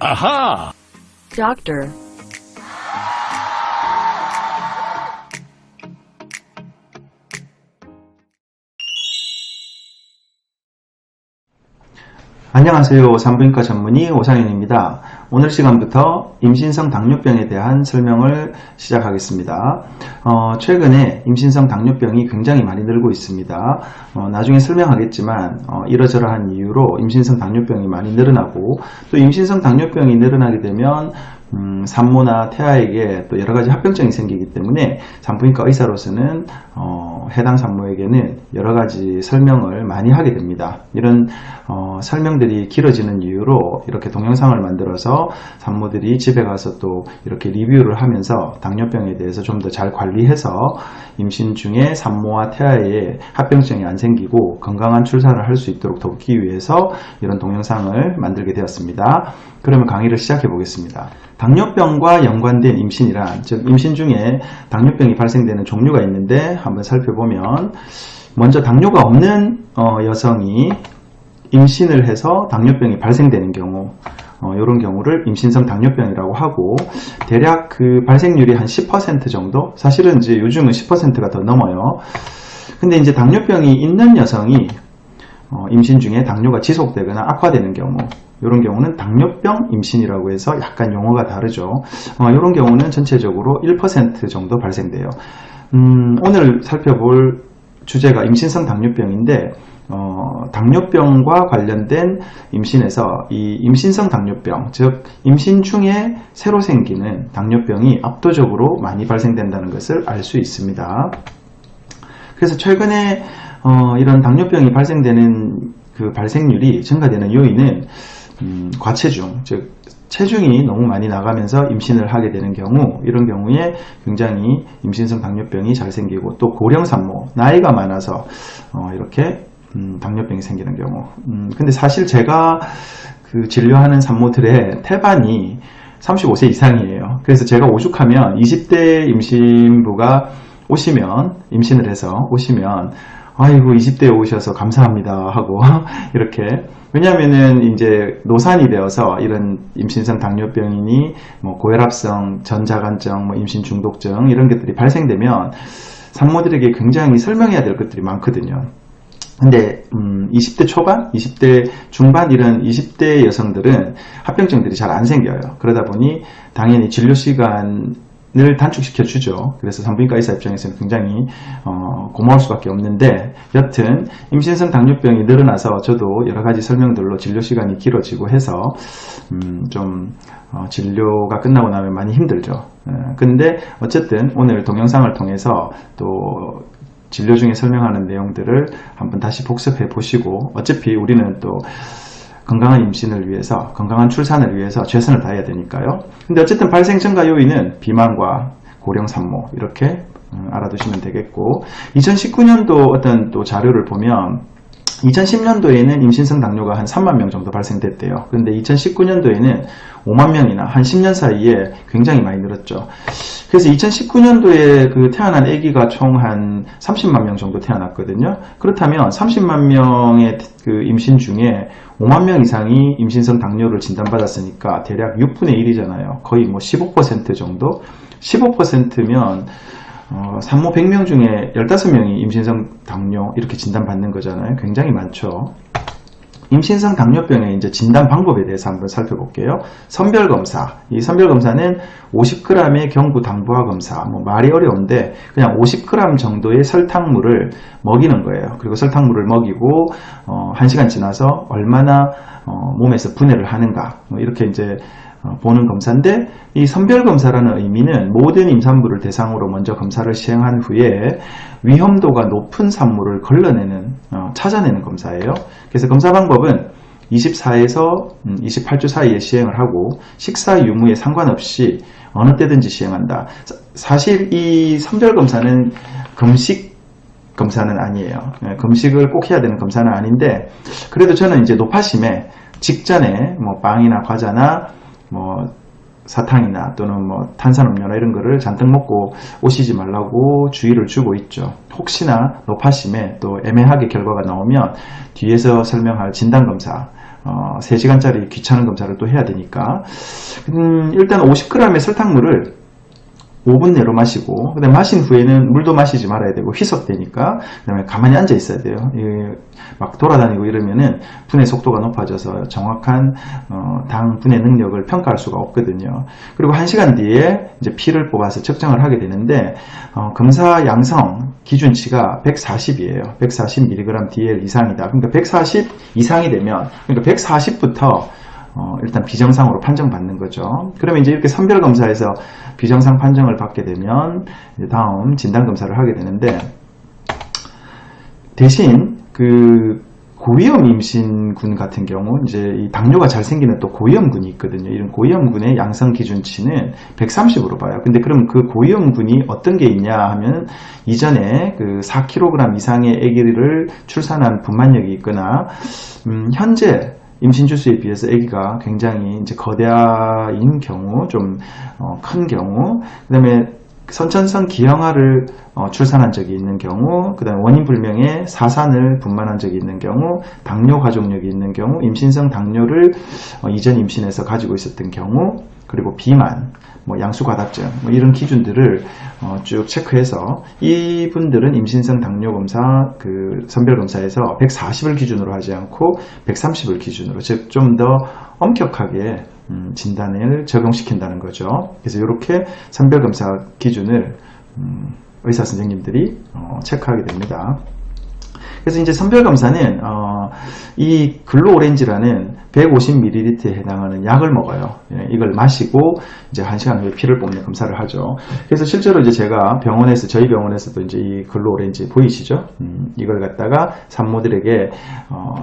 Aha! Doctor. 안녕하세요. 산부인과 전문의 오상현입니다. 오늘 시간부터 임신성 당뇨병에 대한 설명을 시작하겠습니다. 최근에 임신성 당뇨병이 굉장히 많이 늘고 있습니다. 나중에 설명하겠지만 이러저러한 이유로 임신성 당뇨병이 많이 늘어나고, 또 임신성 당뇨병이 늘어나게 되면 산모나 태아에게 또 여러가지 합병증이 생기기 때문에 산부인과 의사로서는 해당 산모에게는 여러가지 설명을 많이 하게 됩니다. 이런 설명들이 길어지는 이유로 이렇게 동영상을 만들어서 산모들이 집에 가서 또 이렇게 리뷰를 하면서 당뇨병에 대해서 좀 더 잘 관리해서 임신 중에 산모와 태아에 합병증이 안 생기고 건강한 출산을 할 수 있도록 돕기 위해서 이런 동영상을 만들게 되었습니다. 그러면 강의를 시작해 보겠습니다. 당뇨병과 연관된 임신이란, 즉 임신 중에 당뇨병이 발생되는 종류가 있는데 한번 살펴보면, 먼저 당뇨가 없는 여성이 임신을 해서 당뇨병이 발생되는 경우, 이런 경우를 임신성 당뇨병이라고 하고, 대략 그 발생률이 한 10% 정도? 사실은 이제 요즘은 10%가 더 넘어요. 근데 이제 당뇨병이 있는 여성이 임신 중에 당뇨가 지속되거나 악화되는 경우, 이런 경우는 당뇨병 임신이라고 해서 약간 용어가 다르죠. 이런 경우는 전체적으로 1% 정도 발생돼요. 오늘 살펴볼 주제가 임신성 당뇨병인데, 당뇨병과 관련된 임신에서 이 임신성 당뇨병, 즉 임신 중에 새로 생기는 당뇨병이 압도적으로 많이 발생된다는 것을 알 수 있습니다. 그래서 최근에 이런 당뇨병이 발생되는 그 발생률이 증가되는 요인은 과체중, 즉 체중이 너무 많이 나가면서 임신을 하게 되는 경우, 이런 경우에 굉장히 임신성 당뇨병이 잘 생기고, 또 고령 산모, 나이가 많아서 이렇게 당뇨병이 생기는 경우. 근데 사실 제가 그 진료하는 산모들의 태반이 35세 이상이에요. 그래서 제가 오죽하면 20대 임신부가 오시면, 임신을 해서 오시면, 아이고 20대에 오셔서 감사합니다 하고 이렇게, 왜냐하면은 이제 노산이 되어서 이런 임신성 당뇨병이니 뭐 고혈압성 전자간증, 뭐 임신 중독증 이런 것들이 발생되면 산모들에게 굉장히 설명해야 될 것들이 많거든요. 근데 20대 초반, 20대 중반, 이런 20대 여성들은 합병증들이 잘 안 생겨요. 그러다 보니 당연히 진료 시간을 단축시켜 주죠. 그래서 산부인과 의사 입장에서는 굉장히 고마울 수밖에 없는데, 여튼 임신성 당뇨병이 늘어나서 저도 여러가지 설명들로 진료 시간이 길어지고 해서 진료가 끝나고 나면 많이 힘들죠. 근데 어쨌든 오늘 동영상을 통해서 또 진료 중에 설명하는 내용들을 한번 다시 복습해 보시고, 어차피 우리는 또 건강한 임신을 위해서, 건강한 출산을 위해서 최선을 다해야 되니까요. 근데 어쨌든 발생 증가 요인은 비만과 고령 산모, 이렇게 알아두시면 되겠고, 2019년도 어떤 또 자료를 보면 2010년도에는 임신성 당뇨가 한 3만 명 정도 발생됐대요. 그런데 2019년도에는 5만 명이나 한 10년 사이에 굉장히 많이 늘었죠. 그래서 2019년도에 그 태어난 아기가 총 한 30만 명 정도 태어났거든요. 그렇다면 30만 명의 그 임신 중에 5만 명 이상이 임신성 당뇨를 진단받았으니까 대략 6분의 1이잖아요. 거의 뭐 15% 정도? 15%면 산모 100명 중에 15명이 임신성 당뇨 이렇게 진단받는 거잖아요. 굉장히 많죠. 임신성 당뇨병의 이제 진단 방법에 대해서 한번 살펴볼게요. 선별검사. 이 선별검사는 50g의 경구 당부화 검사. 뭐 말이 어려운데 그냥 50g 정도의 설탕물을 먹이는 거예요. 그리고 설탕물을 먹이고 1시간 지나서 얼마나 몸에서 분해를 하는가. 뭐 이렇게 이제 보는 검사인데, 이 선별검사라는 의미는 모든 임산부를 대상으로 먼저 검사를 시행한 후에 위험도가 높은 산모를 걸러내는, 찾아내는 검사예요. 그래서 검사 방법은 24에서 28주 사이에 시행을 하고 식사 유무에 상관없이 어느 때든지 시행한다. 사실 이 선별검사는 금식 검사는 아니에요. 금식을 꼭 해야 되는 검사는 아닌데, 그래도 저는 이제 노파심에 직전에 뭐 빵이나 과자나 뭐 사탕이나 또는 뭐 탄산음료나 이런 거를 잔뜩 먹고 오시지 말라고 주의를 주고 있죠. 혹시나 노파심에 또 애매하게 결과가 나오면 뒤에서 설명할 진단검사, 3시간짜리 귀찮은 검사를 또 해야 되니까 일단 50g의 설탕물을 5분 내로 마시고, 그다음에 마신 후에는 물도 마시지 말아야 되고 희석되니까, 그다음에 가만히 앉아 있어야 돼요. 막 돌아다니고 이러면은 분해 속도가 높아져서 정확한 당 분해 능력을 평가할 수가 없거든요. 그리고 1시간 뒤에 이제 피를 뽑아서 측정을 하게 되는데, 검사 양성 기준치가 140이에요. 140mg DL 이상이다. 그러니까 140 이상이 되면, 그러니까 140부터 일단 비정상으로 판정받는 거죠. 그러면 이제 이렇게 선별검사에서 비정상 판정을 받게 되면 이제 다음 진단검사를 하게 되는데, 대신 그 고위험 임신군 같은 경우 이제 이 당뇨가 잘 생기는 또 고위험군이 있거든요. 이런 고위험군의 양성 기준치는 130으로 봐요. 근데 그럼 그 고위험군이 어떤 게 있냐 하면, 이전에 그 4kg 이상의 아기를 출산한 분만력이 있거나 현재 임신 주수에 비해서 아기가 굉장히 이제 거대인 경우, 좀 큰 경우, 그 다음에 선천성 기형아를 출산한 적이 있는 경우, 그 다음에 원인 불명의 사산을 분만한 적이 있는 경우, 당뇨 가족력이 있는 경우, 임신성 당뇨를 이전 임신에서 가지고 있었던 경우, 그리고 비만, 양수과다증, 이런 기준들을 쭉 체크해서 이분들은 임신성 당뇨 검사 그 선별 검사에서 140을 기준으로 하지 않고 130을 기준으로, 즉 좀 더 엄격하게 진단을 적용시킨다는 거죠. 그래서 이렇게 선별 검사 기준을 의사 선생님들이 체크하게 됩니다. 그래서 이제 선별검사는 이 글로오렌지라는 150ml에 해당하는 약을 먹어요. 이걸 마시고 이제 1시간 후에 피를 뽑는 검사를 하죠. 그래서 실제로 이제 제가 병원에서, 저희 병원에서도 이제 이 글로오렌지 보이시죠? 이걸 갖다가 산모들에게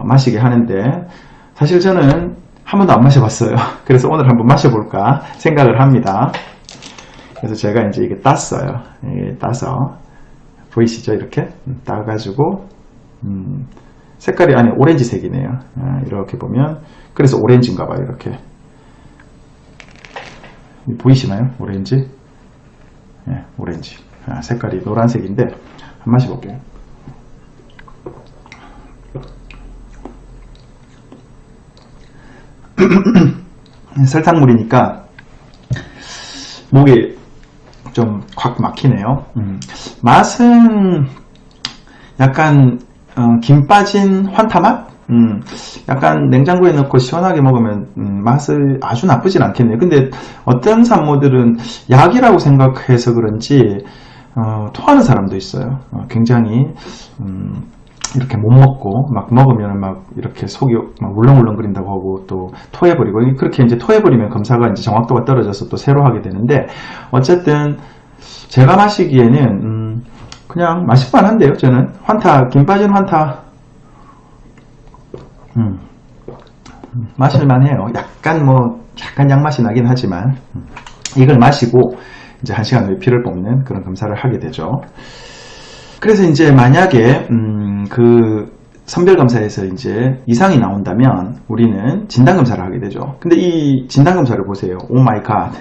마시게 하는데, 사실 저는 한 번도 안 마셔봤어요. 그래서 오늘 한번 마셔볼까 생각을 합니다. 그래서 제가 이제 이게 땄어요. 따서 보이시죠? 이렇게 따가지고 색깔이 아니 오렌지색이네요. 이렇게 보면, 그래서 오렌지인가 봐요. 이렇게 보이시나요? 오렌지. 오렌지. 색깔이 노란색인데 한번 마셔볼게요. 설탕물이니까 목이 좀 확 막히네요. 맛은 약간 김 빠진 환타 맛? 약간 냉장고에 넣고 시원하게 먹으면 맛을 아주 나쁘진 않겠네요. 근데 어떤 산모들은 약이라고 생각해서 그런지 토하는 사람도 있어요. 굉장히 이렇게 못 먹고 막 먹으면 막 이렇게 속이 막 울렁울렁거린다고 하고 또 토해버리고, 그렇게 이제 토해버리면 검사가 이제 정확도가 떨어져서 또 새로 하게 되는데, 어쨌든 제가 마시기에는 그냥 마실만 한데요. 저는 환타, 김 빠진 환타 마실만 해요. 약간 양맛이 나긴 하지만 이걸 마시고 이제 1시간 후에 피를 뽑는 그런 검사를 하게 되죠. 그래서 이제 만약에 그 선별검사에서 이제 이상이 나온다면 우리는 진단검사를 하게 되죠. 근데 이 진단검사를 보세요. 오 마이 갓.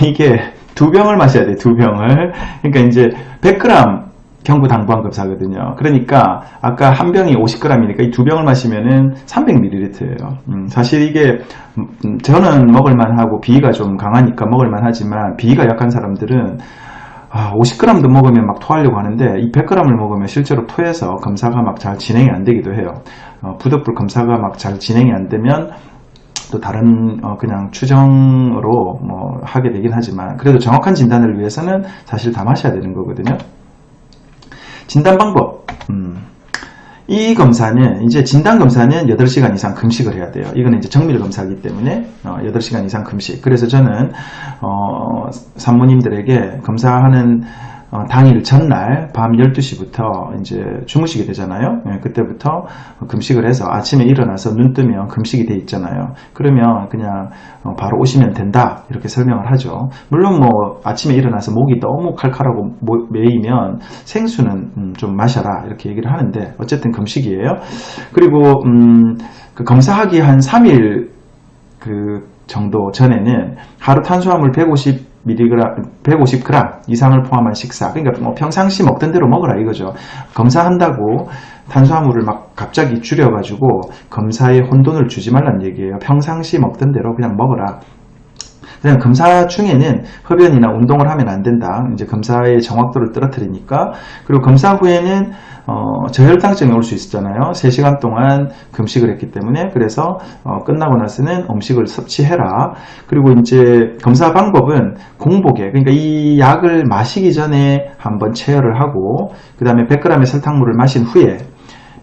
이게 2병을 마셔야 돼, 2병을. 그러니까 이제 100g 경부당부한 검사거든요. 그러니까 아까 한 병이 50g이니까 이 2병을 마시면은 300ml예요. 사실 이게 저는 먹을만 하고 비위가 좀 강하니까 먹을만 하지만, 비위가 약한 사람들은 50g도 먹으면 막 토하려고 하는데, 이 100g을 먹으면 실제로 토해서 검사가 막 잘 진행이 안 되기도 해요. 부득불 검사가 막 잘 진행이 안 되면 또 다른 그냥 추정으로 하게 되긴 하지만, 그래도 정확한 진단을 위해서는 사실 다 마셔야 되는 거거든요. 진단 방법. 이 검사는, 이제 진단검사는 8시간 이상 금식을 해야 돼요. 이거는 이제 정밀검사이기 때문에 8시간 이상 금식. 그래서 저는 산모님들에게 검사하는 당일 전날 밤 12시부터 이제 주무시게 되잖아요. 그때부터 금식을 해서 아침에 일어나서 눈 뜨면 금식이 돼 있잖아요. 그러면 그냥 바로 오시면 된다, 이렇게 설명을 하죠. 물론 아침에 일어나서 목이 너무 칼칼하고 메이면 생수는 좀 마셔라, 이렇게 얘기를 하는데, 어쨌든 금식이에요. 그리고 그 검사하기 한 3일 그 정도 전에는 하루 탄수화물 150g 이상을 포함한 식사, 그러니까 뭐 평상시 먹던 대로 먹으라 이거죠. 검사한다고 탄수화물을 막 갑자기 줄여가지고 검사에 혼돈을 주지 말란 얘기예요. 평상시 먹던 대로 그냥 먹어라. 그냥 검사 중에는 흡연이나 운동을 하면 안 된다. 이제 검사의 정확도를 떨어뜨리니까. 그리고 검사 후에는 저혈당증이 올 수 있었잖아요. 3시간 동안 금식을 했기 때문에. 그래서 끝나고 나서는 음식을 섭취해라. 그리고 이제 검사 방법은 공복에, 그러니까 이 약을 마시기 전에 한번 체열을 하고, 그 다음에 100g의 설탕물을 마신 후에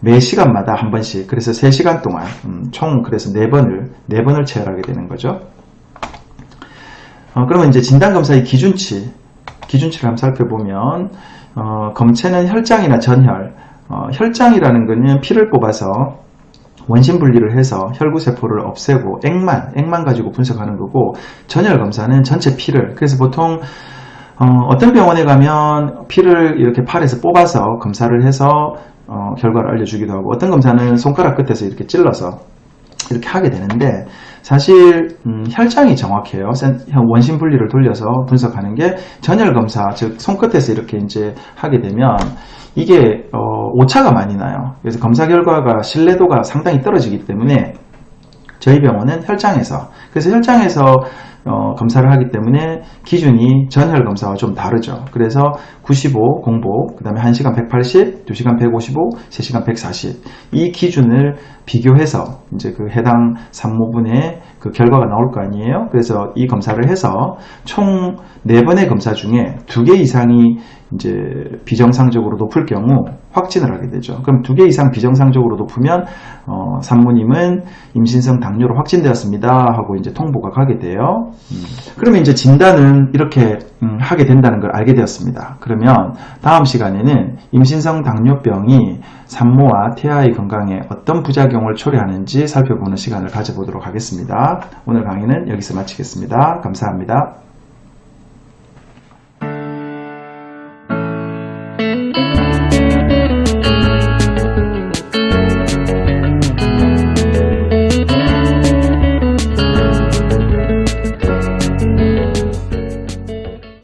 매 시간마다 한 번씩, 그래서 3시간 동안 총 그래서 4번을 체열하게 되는 거죠. 그러면 이제 진단검사의 기준치를 한번 살펴보면, 검체는 혈장이나 전혈, 혈장이라는 거는 피를 뽑아서 원심 분리를 해서 혈구세포를 없애고 액만 가지고 분석하는 거고, 전혈 검사는 전체 피를, 그래서 보통 어떤 병원에 가면 피를 이렇게 팔에서 뽑아서 검사를 해서 결과를 알려주기도 하고, 어떤 검사는 손가락 끝에서 이렇게 찔러서 이렇게 하게 되는데, 사실 혈장이 정확해요. 원심 분리를 돌려서 분석하는 게 전혈 검사, 즉 손끝에서 이렇게 이제 하게 되면 이게 오차가 많이 나요. 그래서 검사 결과가 신뢰도가 상당히 떨어지기 때문에 저희 병원은 혈장에서, 그래서 혈장에서 검사를 하기 때문에 기준이 전혈 검사와 좀 다르죠. 그래서 95 공복, 그 다음에 1시간 180, 2시간 155, 3시간 140 이 기준을 비교해서 이제 그 해당 산모분의 그 결과가 나올 거 아니에요. 그래서 이 검사를 해서 총 4번의 검사 중에 2개 이상이 이제 비정상적으로 높을 경우 확진을 하게 되죠. 그럼 2개 이상 비정상적으로 높으면 산모님은 임신성 당뇨로 확진되었습니다 하고 이제 통보가 가게 돼요. 그러면 이제 진단은 이렇게 하게 된다는 걸 알게 되었습니다. 그러면 다음 시간에는 임신성 당뇨병이 산모와 태아의 건강에 어떤 부작용을 초래하는지 살펴보는 시간을 가져보도록 하겠습니다. 오늘 강의는 여기서 마치겠습니다. 감사합니다.